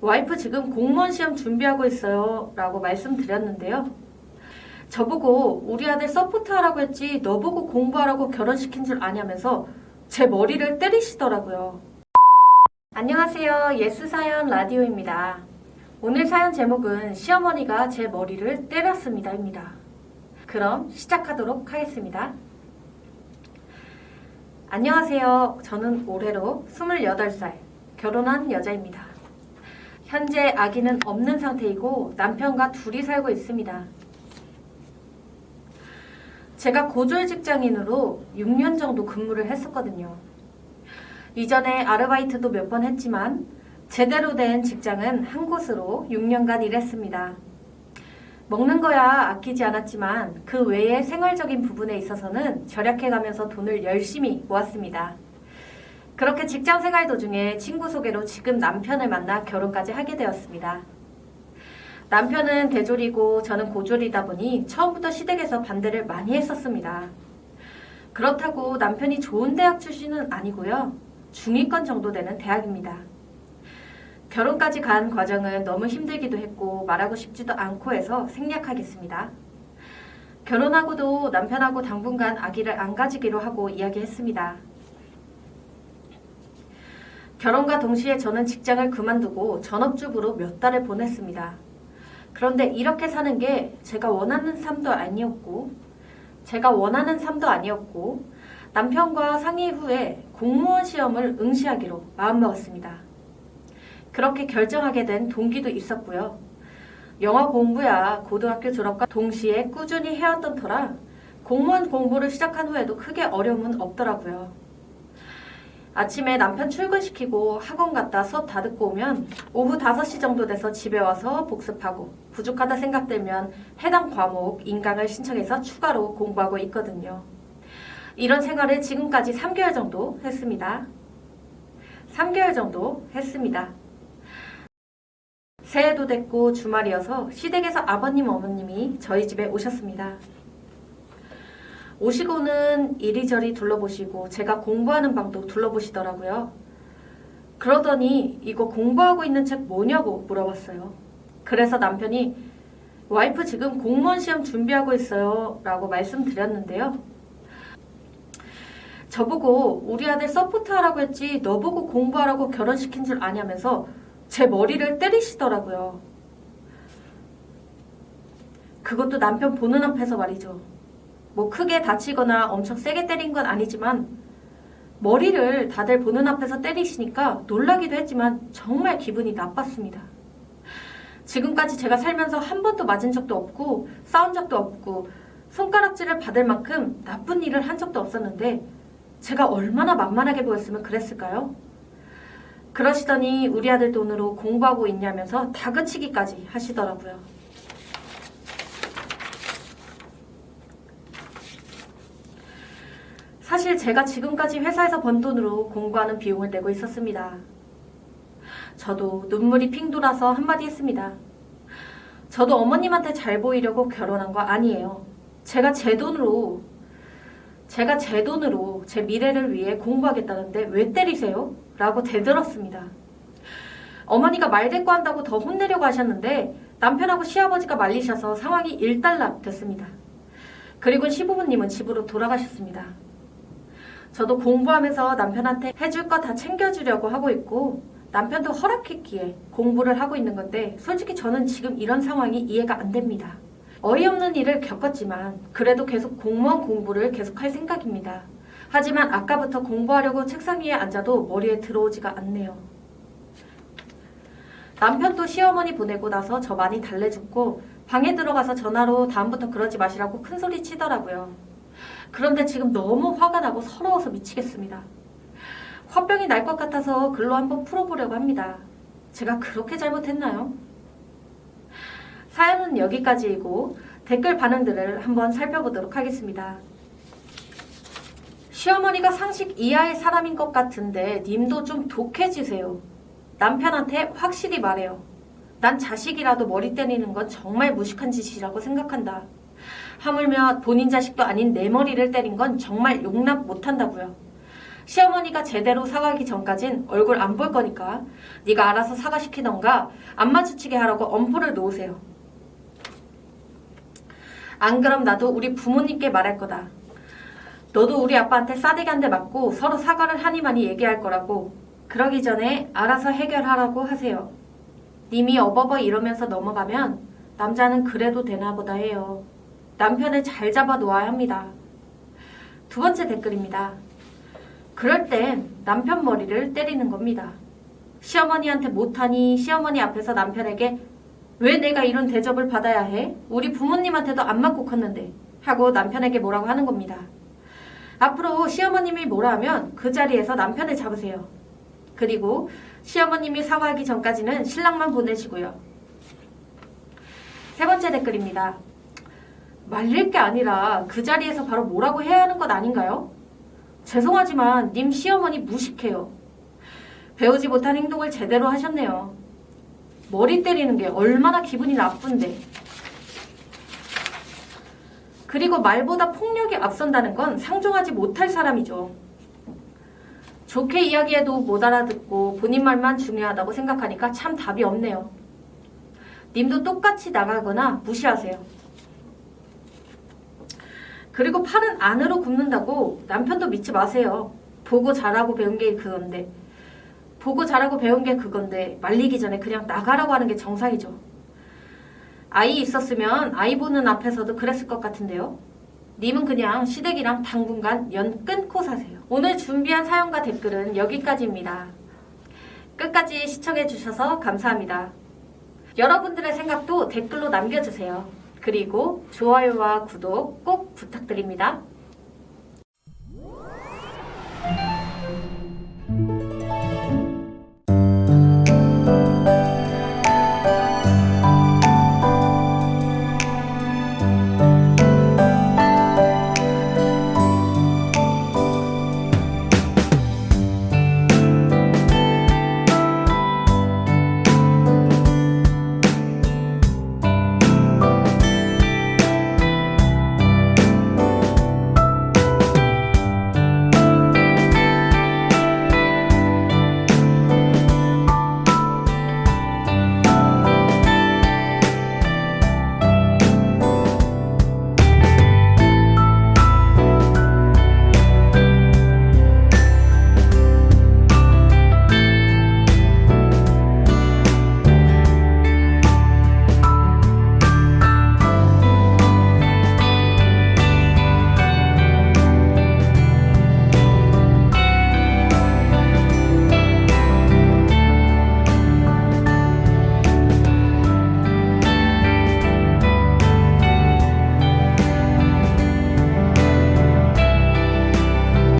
와이프 지금 공무원 시험 준비하고 있어요 라고 말씀드렸는데요. 저보고 우리 아들 서포트하라고 했지 너 보고 공부하라고 결혼시킨 줄 아냐면서 제 머리를 때리시더라고요. 안녕하세요. 예스사연 라디오입니다. 오늘 사연 제목은 시어머니가 제 머리를 때렸습니다 입니다. 그럼 시작하도록 하겠습니다. 안녕하세요. 저는 올해로 28살 결혼한 여자입니다. 현재 아기는 없는 상태이고 남편과 둘이 살고 있습니다. 제가 고졸 직장인으로 6년 정도 근무를 했었거든요. 이전에 아르바이트도 몇 번 했지만 제대로 된 직장은 한 곳으로 6년간 일했습니다. 먹는 거야 아끼지 않았지만 그 외의 생활적인 부분에 있어서는 절약해가면서 돈을 열심히 모았습니다. 그렇게 직장 생활 도중에 친구 소개로 지금 남편을 만나 결혼까지 하게 되었습니다. 남편은 대졸이고 저는 고졸이다 보니 처음부터 시댁에서 반대를 많이 했었습니다. 그렇다고 남편이 좋은 대학 출신은 아니고요. 중위권 정도 되는 대학입니다. 결혼까지 간 과정은 너무 힘들기도 했고 말하고 싶지도 않고 해서 생략하겠습니다. 결혼하고도 남편하고 당분간 아기를 안 가지기로 하고 이야기했습니다. 결혼과 동시에 저는 직장을 그만두고 전업주부로 몇 달을 보냈습니다. 그런데 이렇게 사는 게 제가 원하는 삶도 아니었고 남편과 상의 후에 공무원 시험을 응시하기로 마음먹었습니다. 그렇게 결정하게 된 동기도 있었고요. 영어 공부야 고등학교 졸업과 동시에 꾸준히 해왔던 터라 공무원 공부를 시작한 후에도 크게 어려움은 없더라고요. 아침에 남편 출근시키고 학원 갔다 수업 다 듣고 오면 오후 5시 정도 돼서 집에 와서 복습하고 부족하다 생각되면 해당 과목 인강을 신청해서 추가로 공부하고 있거든요. 이런 생활을 지금까지 3개월 정도 했습니다. 새해도 됐고 주말이어서 시댁에서 아버님 어머님이 저희 집에 오셨습니다. 오시고는 이리저리 둘러보시고 제가 공부하는 방도 둘러보시더라고요. 그러더니 이거 공부하고 있는 책 뭐냐고 물어봤어요. 그래서 남편이 와이프 지금 공무원 시험 준비하고 있어요 라고 말씀드렸는데요. 저보고 우리 아들 서포트하라고 했지 너 보고 공부하라고 결혼시킨 줄 아냐면서 제 머리를 때리시더라고요. 그것도 남편 보는 앞에서 말이죠. 뭐 크게 다치거나 엄청 세게 때린 건 아니지만 머리를 다들 보는 앞에서 때리시니까 놀라기도 했지만 정말 기분이 나빴습니다. 지금까지 제가 살면서 한 번도 맞은 적도 없고 싸운 적도 없고 손가락질을 받을 만큼 나쁜 일을 한 적도 없었는데 제가 얼마나 만만하게 보였으면 그랬을까요? 그러시더니 우리 아들 돈으로 공부하고 있냐면서 다그치기까지 하시더라고요. 사실 제가 지금까지 회사에서 번 돈으로 공부하는 비용을 내고 있었습니다. 저도 눈물이 핑 돌아서 한마디 했습니다. 저도 어머님한테 잘 보이려고 결혼한 거 아니에요. 제가 제 돈으로 제 미래를 위해 공부하겠다는데 왜 때리세요? 라고 대들었습니다. 어머니가 말대꾸한다고 더 혼내려고 하셨는데 남편하고 시아버지가 말리셔서 상황이 일단락 됐습니다. 그리고 시부모님은 집으로 돌아가셨습니다. 저도 공부하면서 남편한테 해줄 거 다 챙겨주려고 하고 있고 남편도 허락했기에 공부를 하고 있는 건데 솔직히 저는 지금 이런 상황이 이해가 안 됩니다. 어이없는 일을 겪었지만 그래도 계속 공무원 공부를 계속할 생각입니다. 하지만 아까부터 공부하려고 책상 위에 앉아도 머리에 들어오지가 않네요. 남편도 시어머니 보내고 나서 저 많이 달래줬고 방에 들어가서 전화로 다음부터 그러지 마시라고 큰소리 치더라고요. 그런데 지금 너무 화가 나고 서러워서 미치겠습니다. 화병이 날 것 같아서 글로 한번 풀어보려고 합니다. 제가 그렇게 잘못했나요? 사연은 여기까지이고 댓글 반응들을 한번 살펴보도록 하겠습니다. 시어머니가 상식 이하의 사람인 것 같은데 님도 좀 독해지세요. 남편한테 확실히 말해요. 난 자식이라도 머리 때리는 건 정말 무식한 짓이라고 생각한다. 하물며 본인 자식도 아닌 내 머리를 때린 건 정말 용납 못한다고요. 시어머니가 제대로 사과하기 전까진 얼굴 안 볼 거니까 네가 알아서 사과시키던가 안 마주치게 하라고 엄포를 놓으세요. 안 그럼 나도 우리 부모님께 말할 거다. 너도 우리 아빠한테 싸대기 한 대 맞고 서로 사과를 하니 많이 얘기할 거라고. 그러기 전에 알아서 해결하라고 하세요. 님이 어버버 이러면서 넘어가면 남자는 그래도 되나 보다 해요. 남편을 잘 잡아 놓아야 합니다. 두 번째 댓글입니다. 그럴 땐 남편 머리를 때리는 겁니다. 시어머니한테 못하니 시어머니 앞에서 남편에게 왜 내가 이런 대접을 받아야 해? 우리 부모님한테도 안 맞고 컸는데 하고 남편에게 뭐라고 하는 겁니다. 앞으로 시어머님이 뭐라 하면 그 자리에서 남편을 잡으세요. 그리고 시어머님이 사과하기 전까지는 신랑만 보내시고요. 세 번째 댓글입니다. 말릴 게 아니라 그 자리에서 바로 뭐라고 해야 하는 것 아닌가요? 죄송하지만 님 시어머니 무식해요. 배우지 못한 행동을 제대로 하셨네요. 머리 때리는 게 얼마나 기분이 나쁜데. 그리고 말보다 폭력이 앞선다는 건 상종하지 못할 사람이죠. 좋게 이야기해도 못 알아듣고 본인 말만 중요하다고 생각하니까 참 답이 없네요. 님도 똑같이 나가거나 무시하세요. 그리고 팔은 안으로 굽는다고 남편도 믿지 마세요. 보고 잘하고 배운 게 그건데 말리기 전에 그냥 나가라고 하는 게 정상이죠. 아이 있었으면 아이 보는 앞에서도 그랬을 것 같은데요. 님은 그냥 시댁이랑 당분간 연 끊고 사세요. 오늘 준비한 사연과 댓글은 여기까지입니다. 끝까지 시청해주셔서 감사합니다. 여러분들의 생각도 댓글로 남겨주세요. 그리고 좋아요와 구독 꼭 부탁드립니다.